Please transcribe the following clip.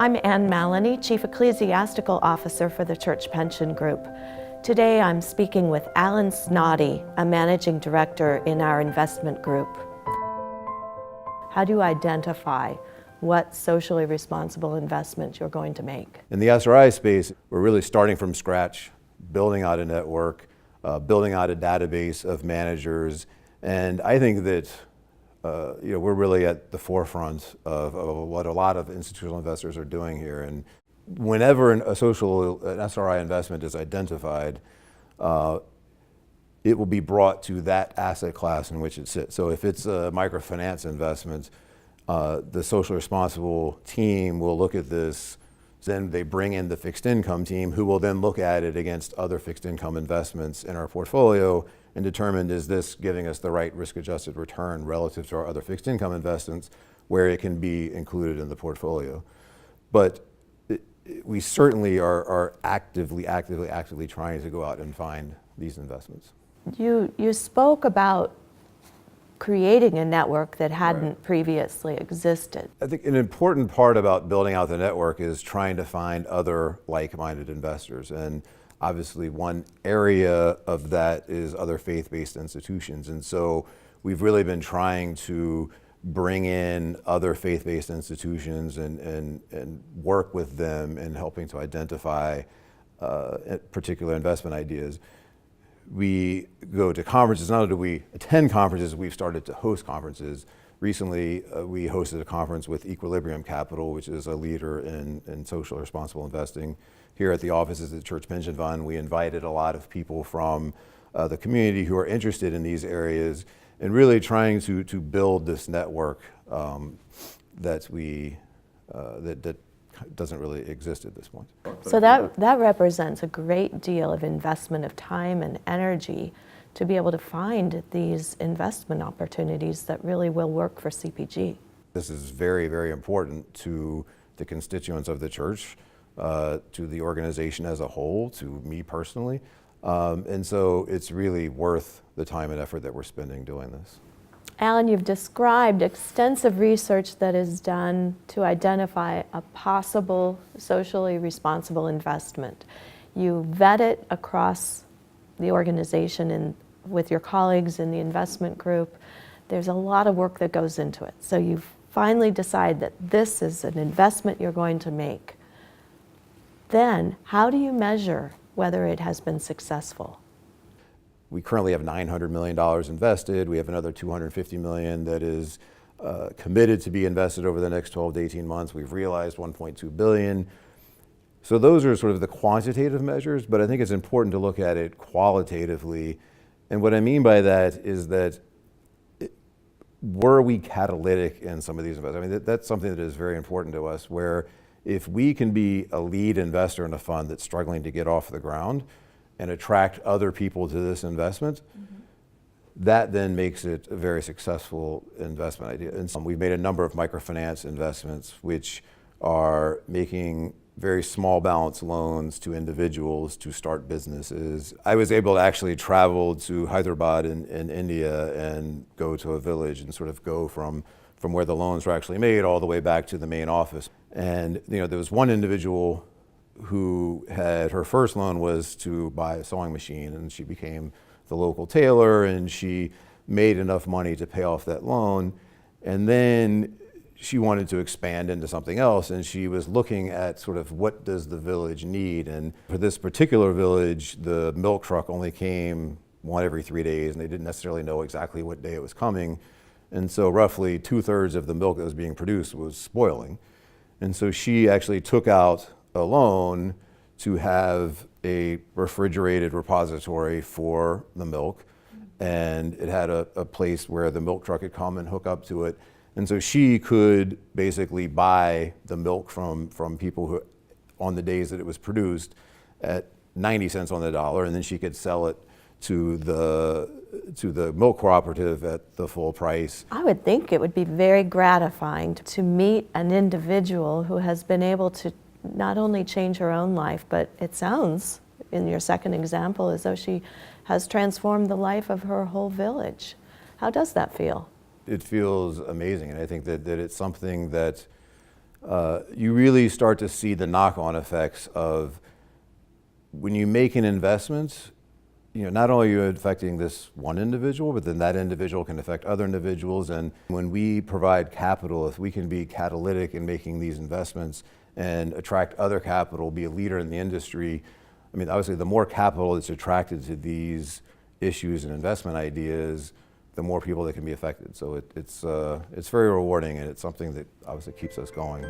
I'm Ann Mallonee, Chief Ecclesiastical Officer for the Church Pension Group. Today I'm speaking with Alan Snoddy, a Managing Director in our investment group. How do you identify what socially responsible investment you're going to make? In the SRI space, we're really starting from scratch, building out a network, building out a database of managers, and I think that we're really at the forefront of what a lot of institutional investors are doing here. And whenever an SRI investment is identified, it will be brought to that asset class in which it sits. So if it's a microfinance investment, the socially responsible team will look at this. Then they bring in the fixed income team, who will then look at it against other fixed income investments in our portfolio and determine, is this giving us the right risk-adjusted return relative to our other fixed income investments where it can be included in the portfolio. But we certainly are actively trying to go out and find these investments. You spoke about creating a network that hadn't previously existed. I think an important part about building out the network is trying to find other like-minded investors. And obviously one area of that is other faith-based institutions. And so we've really been trying to bring in other faith-based institutions and work with them in helping to identify particular investment ideas. We go to conferences. Not only do we attend conferences, we've started to host conferences. Recently, we hosted a conference with Equilibrium Capital, which is a leader in social responsible investing. Here at the offices of the Church Pension Fund, we invited a lot of people from the community who are interested in these areas and really trying to build this network that doesn't really exist at this point. So that represents a great deal of investment of time and energy to be able to find these investment opportunities that really will work for CPG. This is very, very important to the constituents of the church, to the organization as a whole, to me personally. And so it's really worth the time and effort that we're spending doing this. Alan, you've described extensive research that is done to identify a possible socially responsible investment. You vet it across the organization and with your colleagues in the investment group. There's a lot of work that goes into it. So you finally decide that this is an investment you're going to make. Then, how do you measure whether it has been successful? We currently have $900 million invested. We have another $250 million that is committed to be invested over the next 12 to 18 months. We've realized $1.2 billion. So those are sort of the quantitative measures, but I think it's important to look at it qualitatively. And what I mean by that is that were we catalytic in some of these investments? I mean, that's something that is very important to us, where if we can be a lead investor in a fund that's struggling to get off the ground and attract other people to this investment, that then makes it a very successful investment idea. And so we've made a number of microfinance investments, which are making very small balance loans to individuals to start businesses. I was able to actually travel to Hyderabad in India and go to a village and sort of go from where the loans were actually made all the way back to the main office. And there was one individual who had, her first loan was to buy a sewing machine, and she became the local tailor, and she made enough money to pay off that loan. And then she wanted to expand into something else, and she was looking at sort of what does the village need. And for this particular village, the milk truck only came one every 3 days, and they didn't necessarily know exactly what day it was coming. And so roughly 2/3 of the milk that was being produced was spoiling. And so she actually took out a loan to have a refrigerated repository for the milk, and it had a place where the milk truck could come and hook up to it. And so she could basically buy the milk from people who, on the days that it was produced, at 90 cents on the dollar, and then she could sell it to the milk cooperative at the full price. I would think it would be very gratifying to meet an individual who has been able to not only change her own life, but it sounds, in your second example, as though she has transformed the life of her whole village. How does that feel? It feels amazing, and I think that it's something that you really start to see the knock-on effects of when you make an investment, not only are you affecting this one individual, but then that individual can affect other individuals. And when we provide capital, if we can be catalytic in making these investments and attract other capital, be a leader in the industry, obviously the more capital that's attracted to these issues and investment ideas, the more people that can be affected. So it's very rewarding, and it's something that obviously keeps us going.